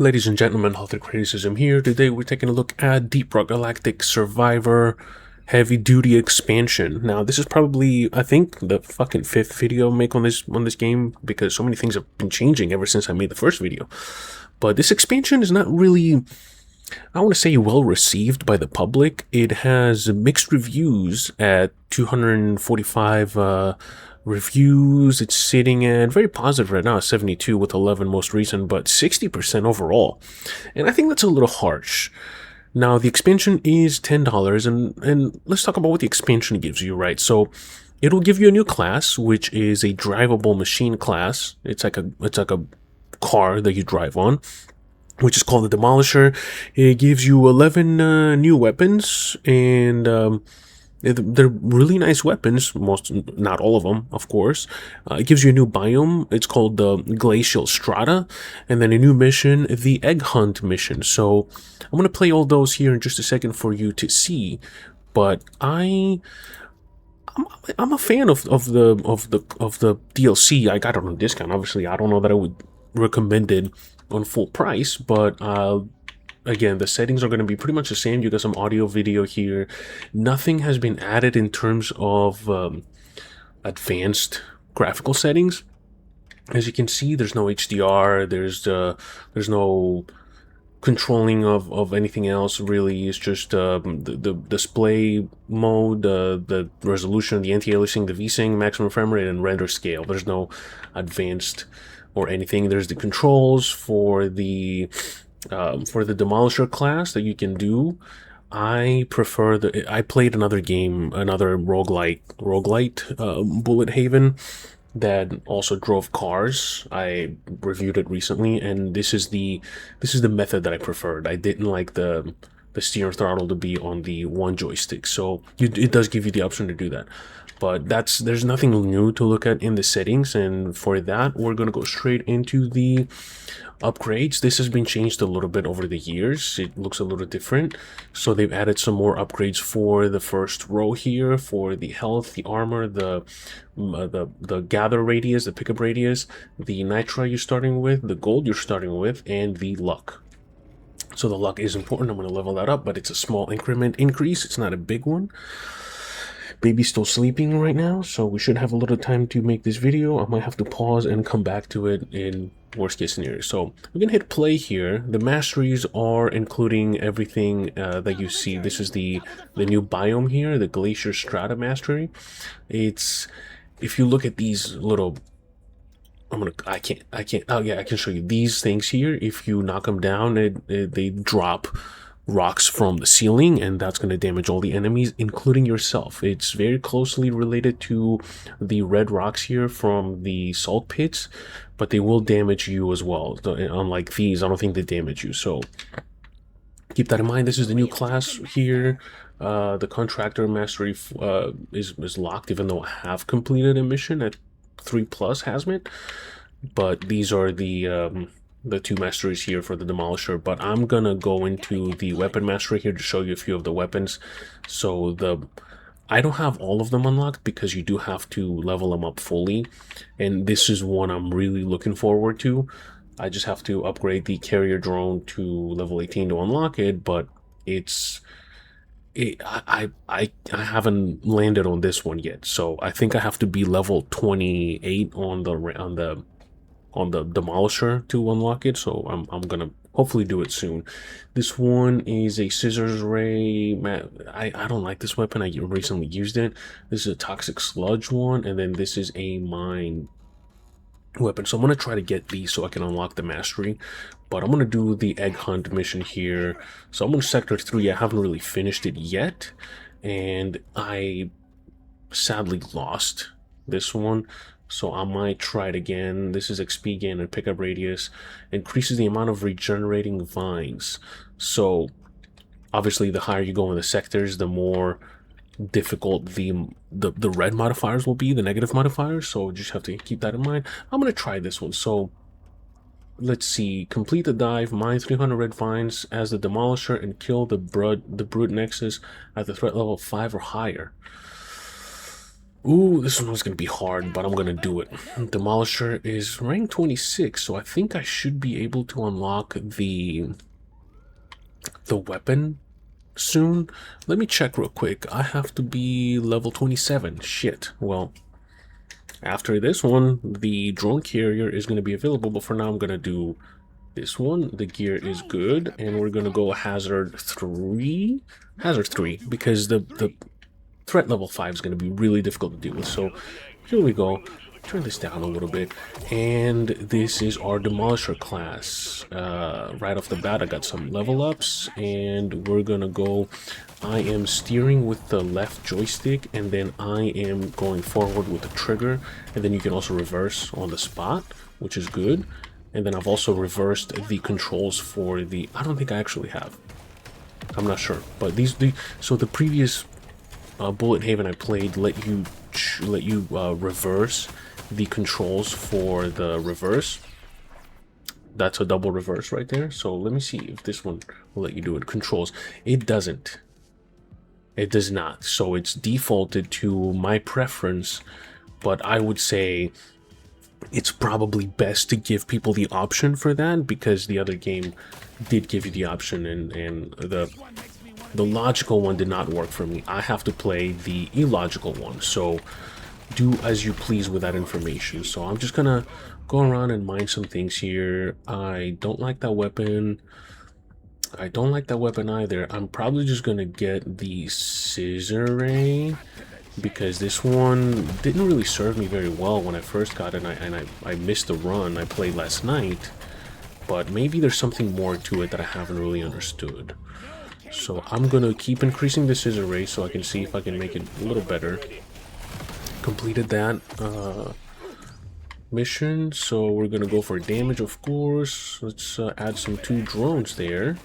Ladies and gentlemen, Halted Criticism here. Today we're taking a look at DRG Galactic Survivor Heavy Duty Expansion. Now this is probably, I think, the fucking fifth video I make on this game because so many things have been changing ever since I made the first video. But this expansion is not really, I want to say, well received by the public. It has mixed reviews at 245 reviews. It's sitting at very positive right now, 72 with 11 most recent, but 60% overall. And I think that's a little harsh. Now the expansion is $10, and let's talk about what the expansion gives you, right? So it'll give you a new class, which is a drivable machine class. It's like a car that you drive on, which is called the Demolisher. It gives you 11 new weapons, and they're really nice weapons, not all of them, of course. It gives you a new biome. It's called the Glacial Strata, and then a new mission, the Egg Hunt mission. So I'm gonna play all those here in just a second for you to see. But I'm a fan of the DLC. I got it on discount. Obviously, I don't know that I would recommend it on full price, but again, the settings are going to be pretty much the same. You got some audio, video here. Nothing has been added in terms of advanced graphical settings. As you can see, there's no HDR. There's no controlling of anything else really. It's just the display mode, the resolution, the anti-aliasing, the VSync, maximum frame rate, and render scale. There's no advanced or anything. There's the controls for the Demolisher class that you can do. I prefer I played another game, another roguelite, Bullet Haven, that also drove cars. I reviewed it recently, and this is the method that I preferred. I didn't like the steer throttle to be on the one joystick, so it does give you the option to do that. But there's nothing new to look at in the settings, and for that we're gonna go straight into the upgrades. This has been changed a little bit over the years. It looks a little different, so they've added some more upgrades for the first row here, for the health, the armor, the gather radius, the pickup radius, the nitra you're starting with, the gold you're starting with, and the luck. So the luck is important. I'm going to level that up, but it's a small increment increase. It's not a big one. Baby's still sleeping right now, so we should have a little time to make this video. I might have to pause and come back to it in worst case scenario. So we're gonna hit play here. The masteries are including everything that you see. This is the new biome here, the Glacier Strata mastery. It's, if you look at these little, I can't, oh yeah, I can show you these things here. If you knock them down, they drop rocks from the ceiling, and that's going to damage all the enemies, including yourself. It's very closely related to the red rocks here from the salt pits, but they will damage you as well. Unlike these, I don't think they damage you, so keep that in mind. This is the new class here. The contractor mastery is locked, even though I have completed a mission at 3+ hazmat. But these are the two masteries here for the Demolisher. But I'm gonna go into the weapon mastery here to show you a few of the weapons. So I don't have all of them unlocked because you do have to level them up fully, and this is one I'm really looking forward to. I just have to upgrade the carrier drone to level 18 to unlock it, but I haven't landed on this one yet, so I think I have to be level 28 on the Demolisher to unlock it. So I'm gonna hopefully do it soon. This one is a scissors ray. I don't like this weapon. I recently used it. This is a toxic sludge one, and then this is a mine weapon. So I'm gonna try to get these so I can unlock the mastery, but I'm gonna do the egg hunt mission here. So I'm on sector 3. I haven't really finished it yet, and I sadly lost this one, so I might try it again. This is XP gain and pickup radius, increases the amount of regenerating vines. So obviously the higher you go in the sectors, the more difficult the red modifiers will be, the negative modifiers, so just have to keep that in mind. I'm gonna try this one. So let's see, complete the dive, mine 300 red vines as the Demolisher, and kill the brute nexus at the threat level 5 or higher. Ooh, this one's gonna be hard, but I'm gonna do it. Demolisher is rank 26, so I think I should be able to unlock the weapon soon. Let me check real quick. I have to be level 27. Shit. Well, after this one, the drone carrier is gonna be available, but for now I'm gonna do this one. The gear is good, and we're gonna go hazard 3. Hazard 3, because the threat level 5 is going to be really difficult to deal with. So here we go. Turn this down a little bit. And this is our Demolisher class. Right off the bat, I got some level ups. And we're going to go... I am steering with the left joystick. And then I am going forward with the trigger. And then you can also reverse on the spot, which is good. And then I've also reversed the controls for the... I don't think I actually have. I'm not sure. But so the previous... Bullet Haven I played let you reverse the controls for the reverse. That's a double reverse right there. So let me see if this one will let you do it. Controls. It doesn't. It does not. So it's defaulted to my preference, but I would say it's probably best to give people the option for that, because the other game did give you the option, and the logical one did not work for me. I have to play the illogical one, so do as you please with that information. So I'm just gonna go around and mine some things here. I don't like that weapon. I don't like that weapon either. I'm probably just gonna get the scissor ray, because this one didn't really serve me very well when I first got it, and I missed the run I played last night. But maybe there's something more to it that I haven't really understood. So I'm gonna keep increasing the scissor ray so I can see if I can make it a little better. Completed that mission, so we're gonna go for damage, of course. Let's add some 2 drones there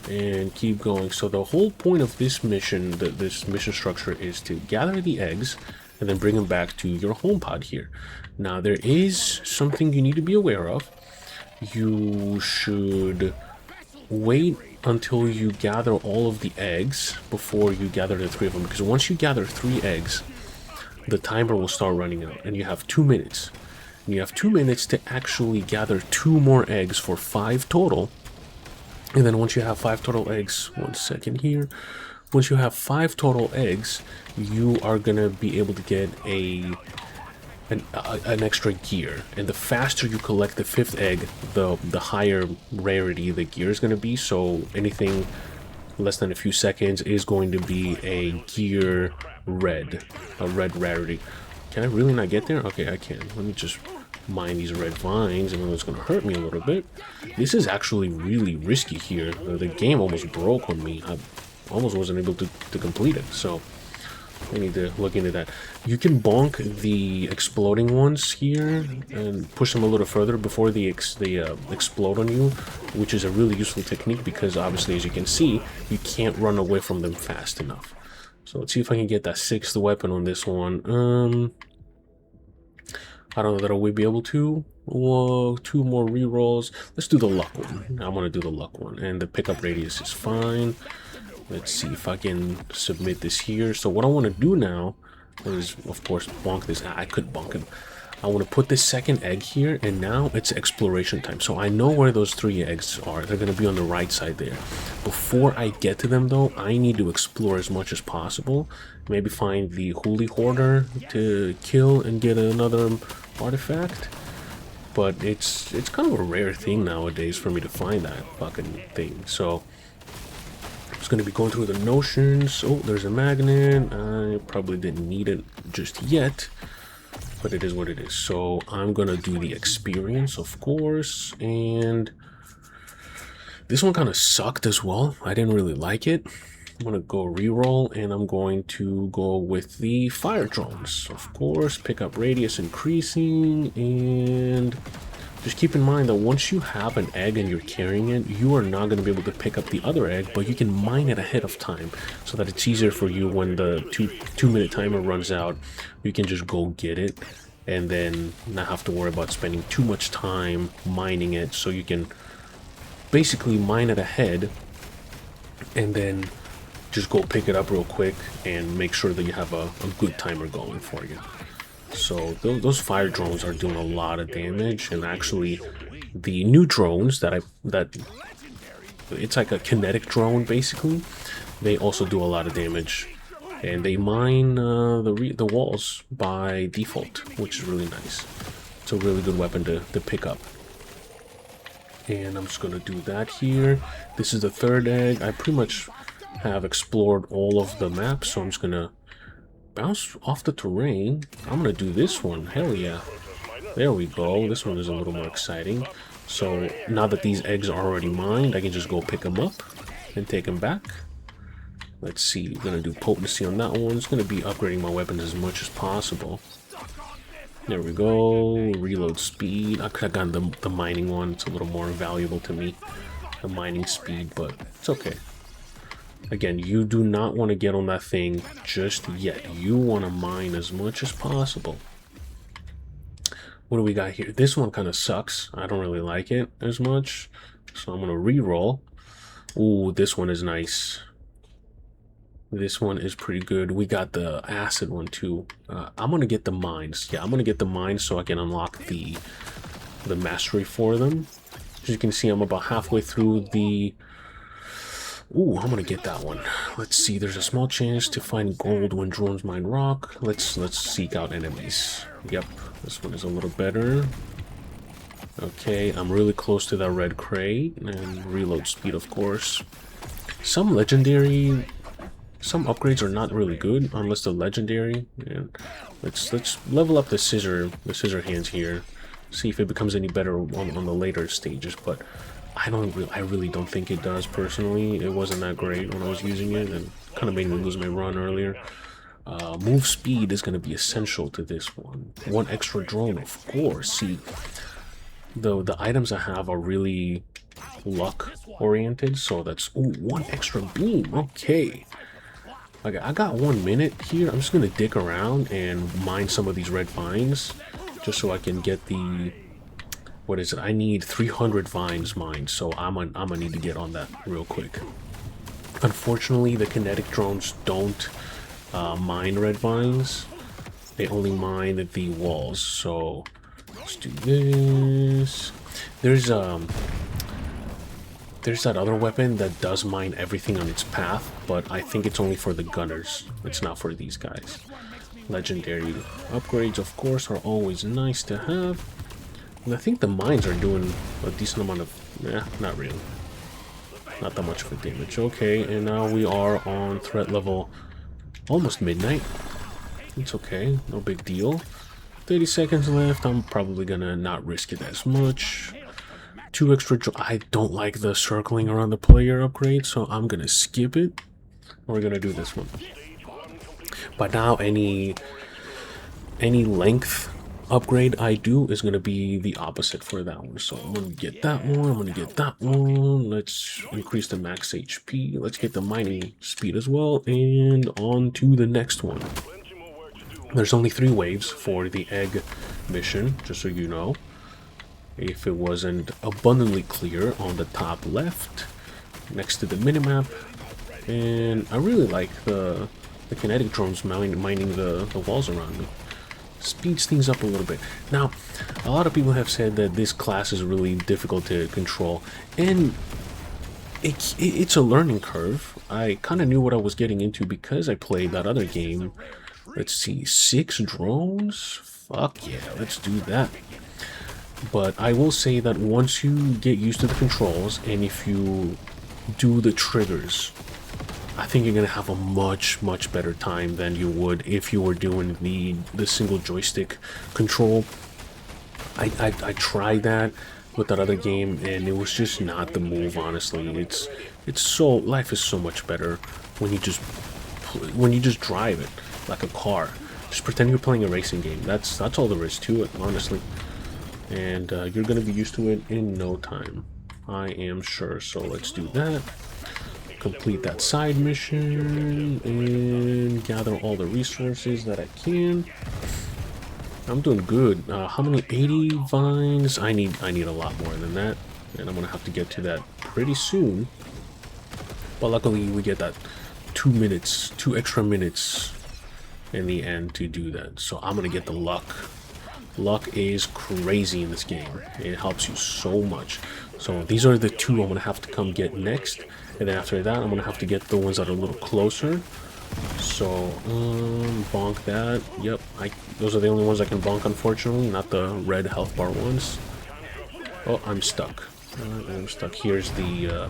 and keep going. So the whole point of this mission, this mission structure, is to gather the eggs and then bring them back to your home pod here. Now there is something you need to be aware of. You should wait until you gather all of the eggs before you gather the 3 of them, because once you gather 3 eggs, the timer will start running out, and you have 2 minutes. And you have 2 minutes to actually gather 2 more eggs for 5 total. And then once you have 5 total eggs, 1 second here, once you have 5 total eggs, you are gonna be able to get an extra gear, and the faster you collect the 5th egg, the higher rarity the gear is going to be. So anything less than a few seconds is going to be a gear red, a red rarity. Can I really not get there? Okay, I can. Let me just mine these red vines, and then it's going to hurt me a little bit. This is actually really risky here. The game almost broke on me. I almost wasn't able to complete it, so I need to look into that. You can bonk the exploding ones here and push them a little further before they explode on you, which is a really useful technique, because obviously, as you can see, you can't run away from them fast enough. So let's see if I can get that 6th weapon on this one. I don't know that I will be able to. Whoa, 2 more rerolls. Let's do the luck one. I'm gonna do the luck one, and the pickup radius is fine. Let's see if I can submit this here. So what I want to do now is, of course, bonk this. I could bonk him. I want to put this 2nd egg here, and now it's exploration time. So I know where those 3 eggs are. They're going to be on the right side there. Before I get to them, though, I need to explore as much as possible. Maybe find the Holy Hoarder to kill and get another artifact. But it's kind of a rare thing nowadays for me to find that fucking thing. So it's going to be going through the notions. Oh, there's a magnet. I probably didn't need it just yet, but it is what it is. So I'm going to do the experience, of course, and this one kind of sucked as well. I didn't really like it. I'm going to go reroll, and I'm going to go with the fire drones, of course. Pick up radius increasing, and just keep in mind that once you have an egg and you're carrying it, you are not going to be able to pick up the other egg, but you can mine it ahead of time so that it's easier for you when the two-minute timer runs out. You can just go get it and then not have to worry about spending too much time mining it. So you can basically mine it ahead and then just go pick it up real quick and make sure that you have a good timer going for you. So those fire drones are doing a lot of damage, and actually the new drones that it's like a kinetic drone basically, they also do a lot of damage, and they mine the walls by default, which is really nice. It's a really good weapon to pick up. And I'm just gonna do that here. This is the third egg. I pretty much have explored all of the maps, so I'm just gonna bounce off the terrain. I'm gonna do this one. Hell yeah. There we go. This one is a little more exciting. So now that these eggs are already mined, I can just go pick them up and take them back. Let's see. I'm gonna do potency on that one. It's gonna be upgrading my weapons as much as possible. There we go. Reload speed. I could have gotten the mining one. It's a little more valuable to me, the mining speed, but it's okay. Again, you do not want to get on that thing just yet. You want to mine as much as possible. What do we got here? This one kind of sucks. I don't really like it as much, so I'm going to re-roll. Ooh, this one is nice. This one is pretty good. We got the acid one too. I'm going to get the mines. Yeah, I'm going to get the mines so I can unlock the mastery for them. As you can see, I'm about halfway through the... Ooh, I'm going to get that one. Let's see. There's a small chance to find gold when drones mine rock. Let's seek out enemies. Yep, this one is a little better. Okay, I'm really close to that red crate. And reload speed, of course. Some upgrades are not really good unless they're legendary. And let's level up the scissor hands here. See if it becomes any better on the later stages, but I really don't think it does personally. It wasn't that great when I was using it, and kind of made me lose my run earlier. Move speed is going to be essential to this one. One extra drone, of course. See, the items I have are really luck oriented, so that's one extra beam. Okay. Okay, I got 1 minute here. I'm just gonna dick around and mine some of these red vines, just so I can get the... What is it? I need 300 vines mined, so I'm gonna need to get on that real quick. Unfortunately, the kinetic drones don't mine red vines. They only mine the walls. So let's do this. There's that other weapon that does mine everything on its path, but I think it's only for the gunners. It's not for these guys. Legendary upgrades, of course, are always nice to have. And I think the mines are doing a decent amount of... not really. Not that much of a damage. Okay, and now we are on threat level almost midnight. It's okay, no big deal. 30 seconds left. I'm probably gonna not risk it as much. 2 extra... I don't like the circling around the player upgrade, so I'm gonna skip it. We're gonna do this one. But now any length upgrade I do is gonna be the opposite for that one. So I'm gonna get that one. I'm gonna get that one. Let's increase the max HP. Let's get the mining speed as well, and on to the next one. There's only 3 waves for the egg mission, just so you know. If it wasn't abundantly clear, on the top left, next to the minimap. And I really like the kinetic drones mining the walls around me. Speeds things up a little bit. Now, a lot of people have said that this class is really difficult to control, and it's a learning curve. I kind of knew what I was getting into because I played that other game. Let's see, 6 drones? Fuck yeah, let's do that. But I will say that once you get used to the controls, and if you do the triggers, I think you're gonna have a much better time than you would if you were doing the single joystick control. I tried that with that other game, and it was just not the move. Honestly, life is so much better when you just drive it like a car. Just pretend you're playing a racing game. That's all there is to it, honestly. And you're gonna be used to it in no time, I am sure. So let's do that. Complete that side mission and gather all the resources that I can. I'm doing good. How many? 80 vines? I need a lot more than that, and I'm gonna have to get to that pretty soon. But luckily we get that 2 minutes, 2 extra minutes in the end to do that. So I'm gonna get the luck. Luck is crazy in this game. It helps you so much. So these are the two I'm gonna have to come get next, and then after that I'm gonna have to get the ones that are a little closer. So bonk that. Yep, those are the only ones I can bonk, unfortunately, not the red health bar ones. Oh, I'm stuck. I'm stuck. Here's the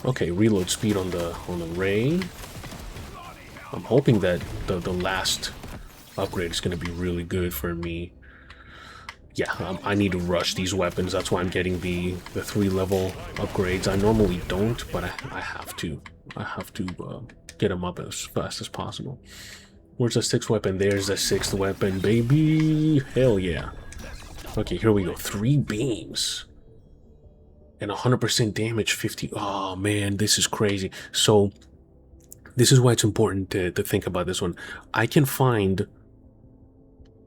okay, reload speed on the ray. I'm hoping that the last upgrade is going to be really good for me. Yeah, I need to rush these weapons. That's why I'm getting the 3-level upgrades. I normally don't, but I have to. I have to get them up as fast as possible. Where's the 6th weapon? There's the 6th weapon, baby. Hell yeah. Okay, here we go. 3 beams. And 100% damage, 50. Oh, man, this is crazy. So, this is why it's important to think about this one. I can find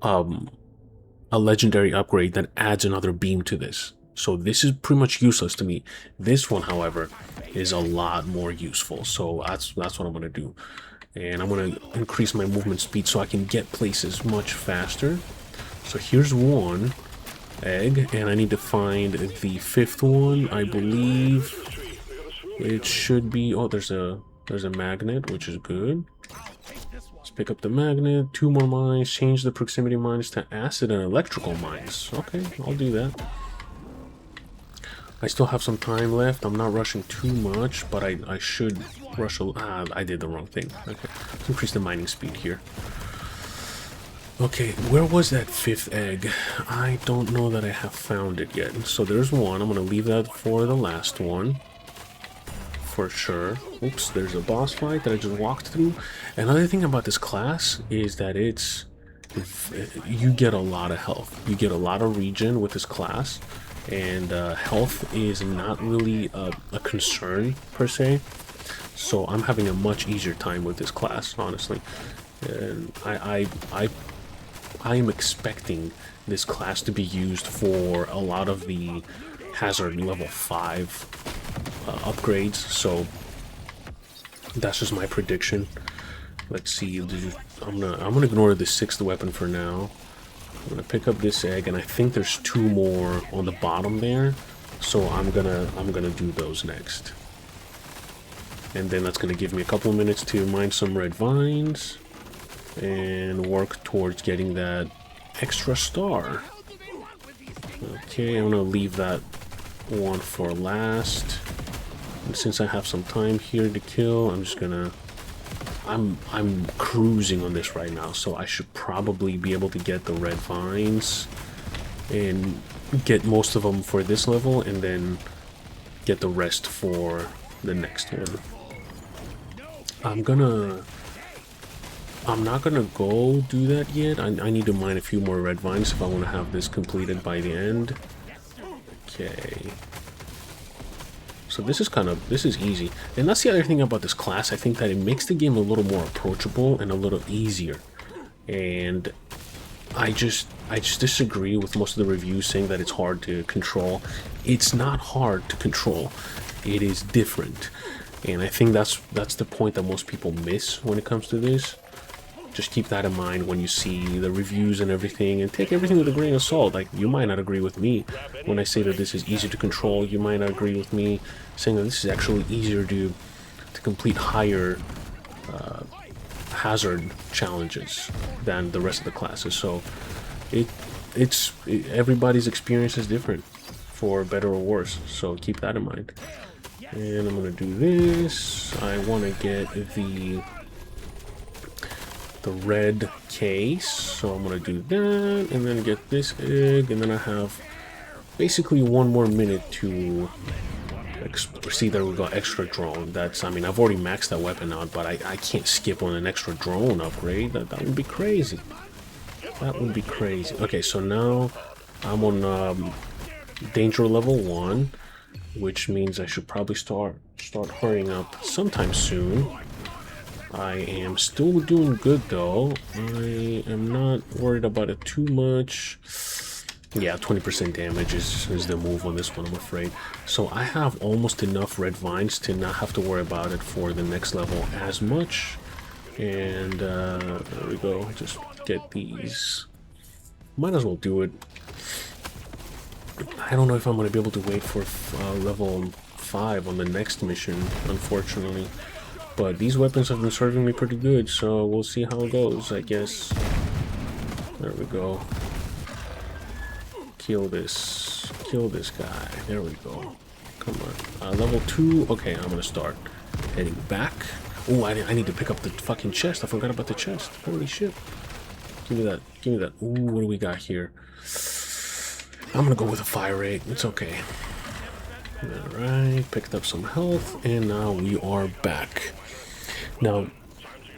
a legendary upgrade that adds another beam to this. So this is pretty much useless to me. This one, however, is a lot more useful. So that's what I'm going to do. And I'm going to increase my movement speed so I can get places much faster. So here's one egg, and I need to find the 5th one. I believe it should be... Oh, there's a magnet, which is good. Let's pick up the magnet. 2 more mines. Change the proximity mines to acid and electrical mines. Okay, I'll do that. I still have some time left. I'm not rushing too much, but I should rush a... I did the wrong thing. Okay, let's increase the mining speed here. Okay, where was that 5th egg? I don't know that I have found it yet. So there's one. I'm going to leave that for the last one. For sure. Oops, there's a boss fight that I just walked through. Another thing about this class is that you get a lot of health. You get a lot of regen with this class. And health is not really a concern, per se. So I'm having a much easier time with this class, honestly. And I am expecting this class to be used for a lot of the hazard level 5 upgrades, so that's just my prediction. Let's see. I'm gonna ignore the 6th weapon for now. I'm gonna pick up this egg, and I think there's 2 more on the bottom there, so I'm gonna do those next. And then that's gonna give me a couple of minutes to mine some red vines and work towards getting that extra star. Okay, I'm gonna leave that one for last. And since I have some time here to kill, I'm just gonna... I'm cruising on this right now, so I should probably be able to get the red vines and get most of them for this level, and then get the rest for the next one. I'm not gonna go do that yet. I need to mine a few more red vines if I want to have this completed by the end. Okay. So this is easy. And that's the other thing about this class. I think that it makes the game a little more approachable and a little easier. And I just disagree with most of the reviews saying that it's hard to control. It's not hard to control. It is different. And I think that's the point that most people miss when it comes to this. Just keep that in mind when you see the reviews and everything, and take everything with a grain of salt. Like, you might not agree with me when I say that this is easy to control. You might not agree with me saying that this is actually easier to complete higher hazard challenges than the rest of the classes. So everybody's experience is different, for better or worse. So keep that in mind. And I'm gonna do this. I want to get the red case, so I'm gonna do that, and then get this egg, and then I have basically 1 more minute to see. There we go, extra drone. I mean, I've already maxed that weapon out, but I can't skip on an extra drone upgrade. That would be crazy. That would be crazy. Okay, so now I'm on danger level 1, which means I should probably start hurrying up sometime soon. I am still doing good though. I am not worried about it too much. Yeah, 20% damage is the move on this one, I'm afraid. So I have almost enough red vines to not have to worry about it for the next level as much. And there we go, just get these. Might as well do it. I don't know if I'm going to be able to wait for level 5 on the next mission, unfortunately. But these weapons have been serving me pretty good, so we'll see how it goes, I guess. There we go. Kill this guy. There we go. Come on. Level 2. Okay, I'm gonna start heading back. Oh, I need to pick up the fucking chest. I forgot about the chest. Holy shit. Give me that. Give me that. Ooh, what do we got here? I'm gonna go with a fire rate. It's okay. Alright, picked up some health, and now we are back. Now,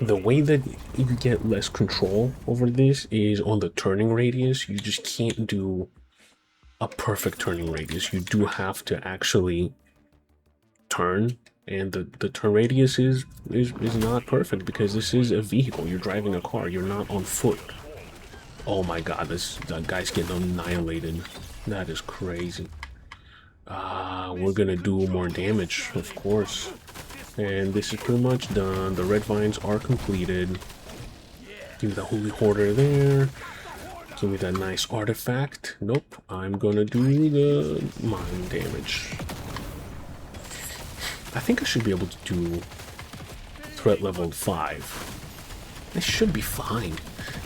the way that you get less control over this is on the turning radius. You just can't do a perfect turning radius. You do have to actually turn, and the turn radius is not perfect because this is a vehicle. You're driving a car. You're not on foot. Oh my god, that guy's getting annihilated. That is crazy. We're gonna do more damage, of course. And this is pretty much done. The red vines are completed. Give me the holy hoarder there. Give me that nice artifact. Nope, I'm gonna do the mine damage. I think I should be able to do threat level 5. This should be fine.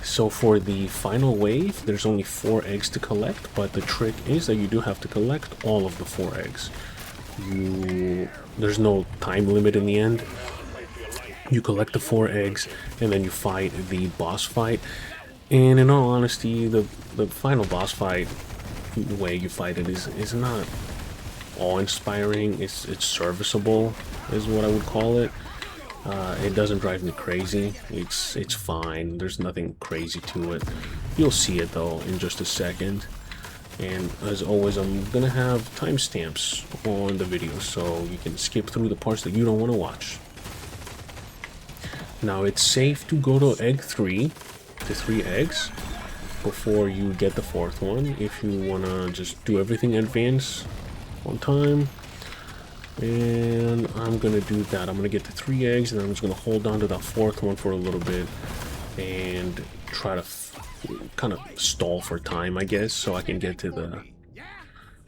So for the final wave, there's only 4 eggs to collect, but the trick is that you do have to collect all of the 4 eggs. There's no time limit in the end. You collect the 4 eggs, and then you fight the boss fight. And in all honesty, the final boss fight, the way you fight it is not awe-inspiring. It's serviceable, is what I would call it. It doesn't drive me crazy. It's fine. There's nothing crazy to it. You'll see it though in just a second. And as always, I'm gonna have timestamps on the video so you can skip through the parts that you don't want to watch. Now it's safe to go to egg 3, to 3 eggs, before you get the 4th one. If you wanna just do everything in advance on time. And I'm gonna do that. I'm gonna get the 3 eggs, and I'm just gonna hold on to that 4th one for a little bit and try to kind of stall for time, I guess, so I can get to the...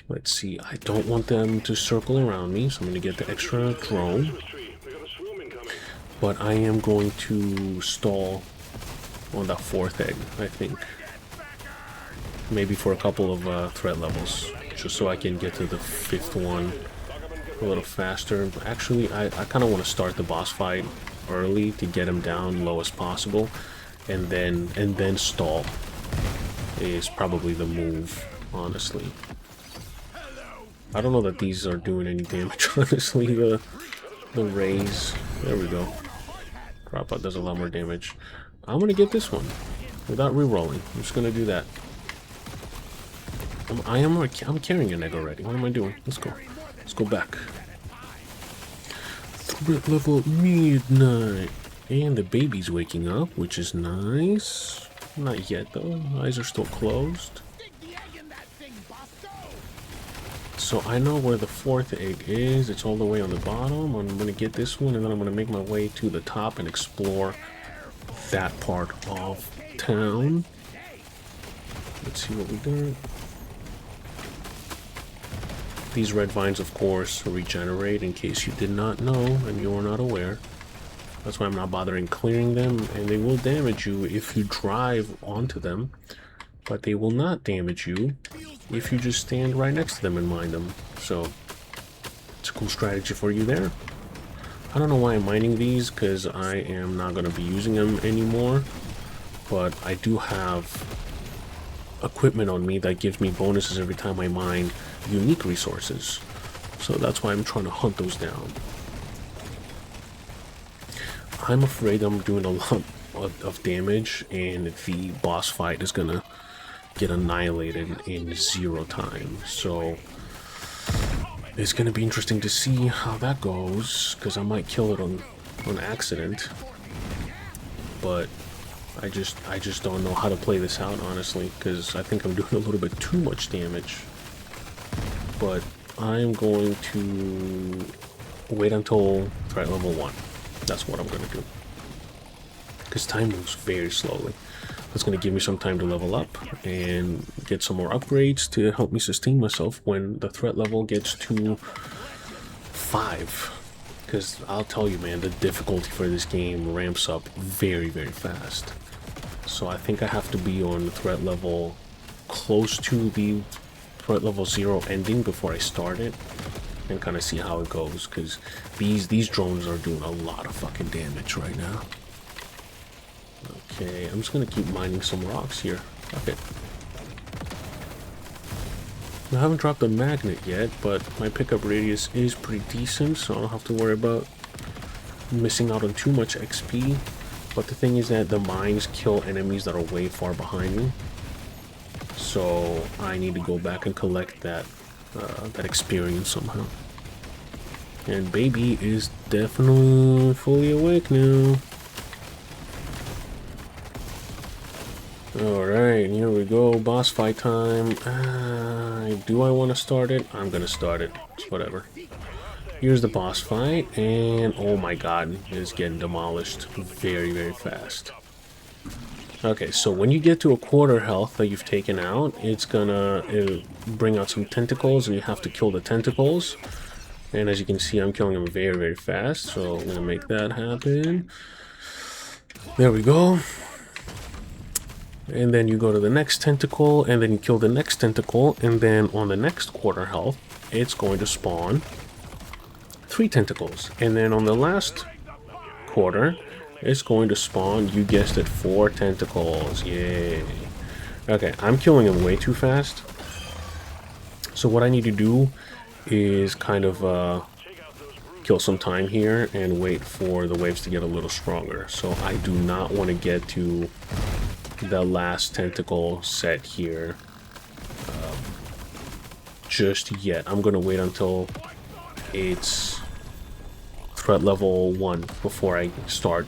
Let's see, I don't want them to circle around me, so I'm gonna get the extra drone. But I am going to stall on that 4th egg, I think. Maybe for a couple of threat levels, just so I can get to the 5th one a little faster. Actually, I kind of want to start the boss fight early to get him down low as possible, and then stall is probably the move, honestly. I don't know that these are doing any damage, honestly. The rays, there we go. Drop out does a lot more damage. I'm gonna get this one without re-rolling. I'm just gonna do that. I'm carrying an egg already. What am I doing? Let's go. Let's go back. Threat level midnight. And the baby's waking up, which is nice. Not yet though. Eyes are still closed. So I know where the 4th egg is. It's all the way on the bottom. I'm gonna get this one, and then I'm gonna make my way to the top and explore that part of town. Let's see what we got. These red vines, of course, regenerate, in case you did not know and you are not aware. That's why I'm not bothering clearing them, and they will damage you if you drive onto them, but they will not damage you if you just stand right next to them and mine them. So it's a cool strategy for you there. I don't know why I'm mining these, because I am not going to be using them anymore, but I do have equipment on me that gives me bonuses every time I mine unique resources, so that's why I'm trying to hunt those down. I'm afraid I'm doing a lot of damage, and the boss fight is gonna get annihilated in 0 time, so it's gonna be interesting to see how that goes, because I might kill it on accident. But I just don't know how to play this out, honestly, because I think I'm doing a little bit too much damage. But I'm going to wait until threat level 1. That's what I'm going to do. Because time moves very slowly. That's going to give me some time to level up and get some more upgrades to help me sustain myself when the threat level gets to 5. Because I'll tell you, man, the difficulty for this game ramps up very, very fast. So I think I have to be on threat level close to the threat level 0 ending before I start it and kind of see how it goes, because these drones are doing a lot of fucking damage right now. Okay, I'm just gonna keep mining some rocks here. Okay. I haven't dropped a magnet yet, but my pickup radius is pretty decent, so I don't have to worry about missing out on too much XP. But the thing is that the mines kill enemies that are way far behind me, so I need to go back and collect that that experience somehow. And baby is definitely fully awake now. Alright, here we go. Boss fight time. Do I want to start it? I'm gonna start it. It's whatever. Here's the boss fight, and oh my god, it's getting demolished very, very fast. Okay, so when you get to a quarter health that you've taken out, it'll bring out some tentacles, and you have to kill the tentacles. And as you can see, I'm killing them very, very fast, so I'm gonna make that happen. There we go. And then you go to the next tentacle, and then you kill the next tentacle, and then on the next quarter health, it's going to spawn 3 tentacles. And then on the last quarter, it's going to spawn, you guessed it, 4 tentacles. Yay. Okay, I'm killing them way too fast. So what I need to do is kind of kill some time here and wait for the waves to get a little stronger. So I do not want to get to the last tentacle set here just yet. I'm gonna wait until it's threat level 1 before I start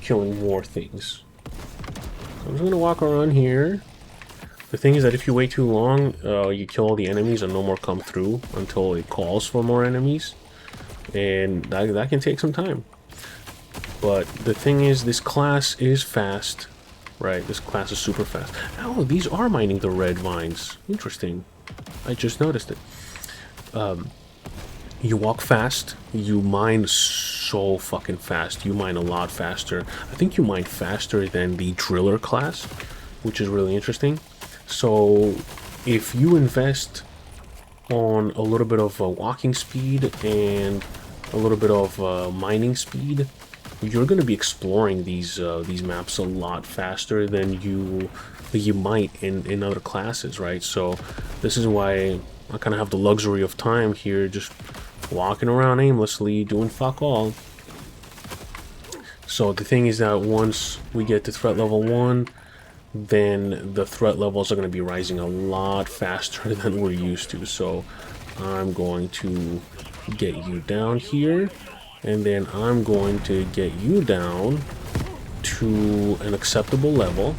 killing more things. So I'm just gonna walk around here. The thing is that if you wait too long, you kill all the enemies and no more come through until it calls for more enemies, and that can take some time. But the thing is, this class is fast. Right, this class is super fast. Oh, these are mining the red vines. Interesting. I just noticed it. You walk fast. You mine so fucking fast. You mine a lot faster. I think you mine faster than the driller class, which is really interesting. So if you invest on a little bit of walking speed and a little bit of mining speed, you're going to be exploring these maps a lot faster than you might in other classes, right? So this is why I kind of have the luxury of time here, just walking around aimlessly, doing fuck all. So the thing is that once we get to threat level 1, then the threat levels are going to be rising a lot faster than we're used to. So I'm going to get you down here, and then I'm going to get you down to an acceptable level,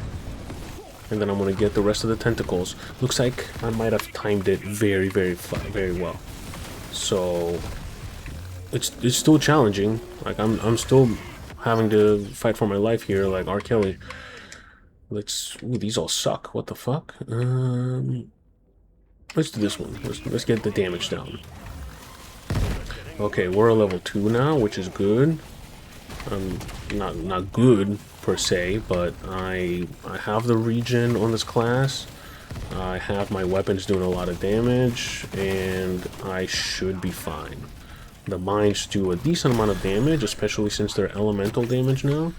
and then I'm going to get the rest of the tentacles. Looks like I might have timed it very, very well. So it's still challenging. Like I'm still having to fight for my life here, like R. Kelly. Ooh, these all suck. What the fuck? Let's do this one. Let's get the damage down. Okay, we're a level 2 now, which is good. Not good per se, but I have the regen on this class. I have my weapons doing a lot of damage, and I should be fine. The mines do a decent amount of damage, especially since they're elemental damage now.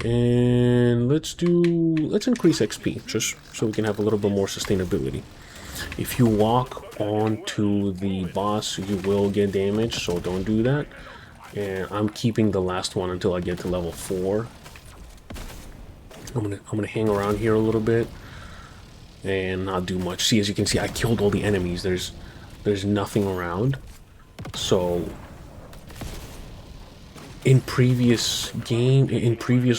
And let's increase XP, just so we can have a little bit more sustainability. If you walk onto the boss, you will get damage, so don't do that. And I'm keeping the last one until I get to level 4. I'm gonna hang around here a little bit and not do much. See, as you can see, I killed all the enemies. There's nothing around. So in previous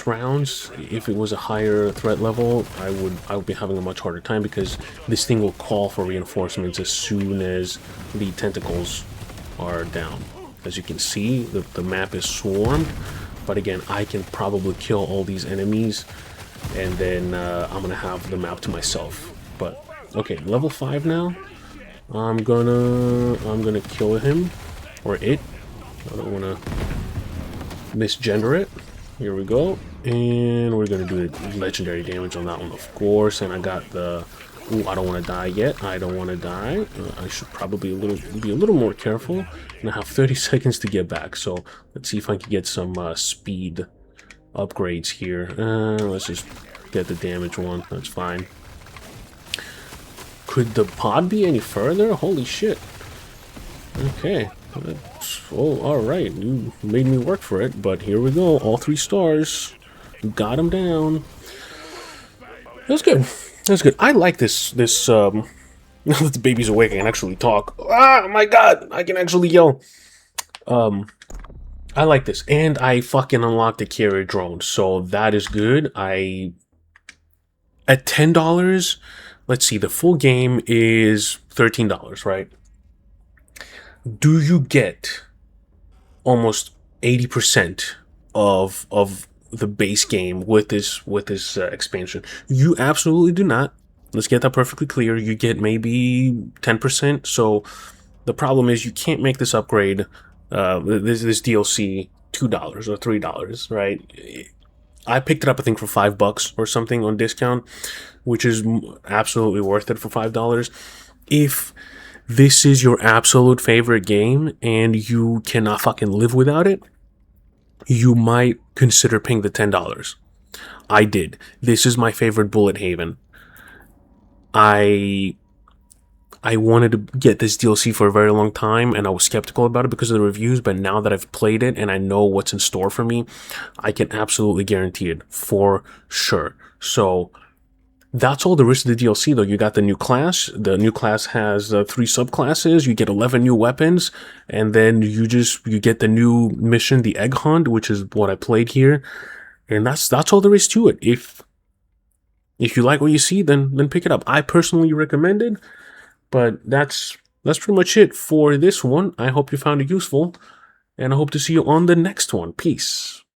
rounds, if it was a higher threat level, I would be having a much harder time, because this thing will call for reinforcements as soon as the tentacles are down. As you can see, the map is swarmed, but again, I can probably kill all these enemies, and then I'm gonna have the map to myself. But okay, level 5 now. I'm gonna kill him, or it. I don't wanna misgender it. Here we go, and we're gonna do legendary damage on that one, of course. And I got the. Ooh, I don't want to die yet. I don't want to die. I should probably be a little more careful. And I have 30 seconds to get back. So let's see if I can get some speed upgrades here. Let's just get the damage one. That's fine. Could the pod be any further? Holy shit. Okay. Oh, alright. You made me work for it, but here we go. All 3 stars. Got him down. That's good. That's good. I like this, now that the baby's awake, I can actually talk. Ah, my god! I can actually yell. I like this. And I fucking unlocked the carrier drone, so that is good. At $10, let's see, the full game is $13, right? Do you get almost 80% of the base game with this expansion? You absolutely do not. Let's get that perfectly clear. You get maybe 10%. So the problem is you can't make this upgrade, this DLC, $2 or $3, right? I picked it up, I think, for $5 or something on discount, which is absolutely worth it for $5. If this is your absolute favorite game and you cannot fucking live without it, you might consider paying the $10. I did. This is my favorite bullet haven. I wanted to get this DLC for a very long time, and I was skeptical about it because of the reviews, but now that I've played it and I know what's in store for me, I can absolutely guarantee it for sure. So that's all there is to the DLC, though. You got the new class. The new class has 3 subclasses. You get 11 new weapons, and then you get the new mission, the egg hunt, which is what I played here. And that's all there is to it. If you like what you see, then pick it up. I personally recommend it, but that's pretty much it for this one. I hope you found it useful, and I hope to see you on the next one. Peace.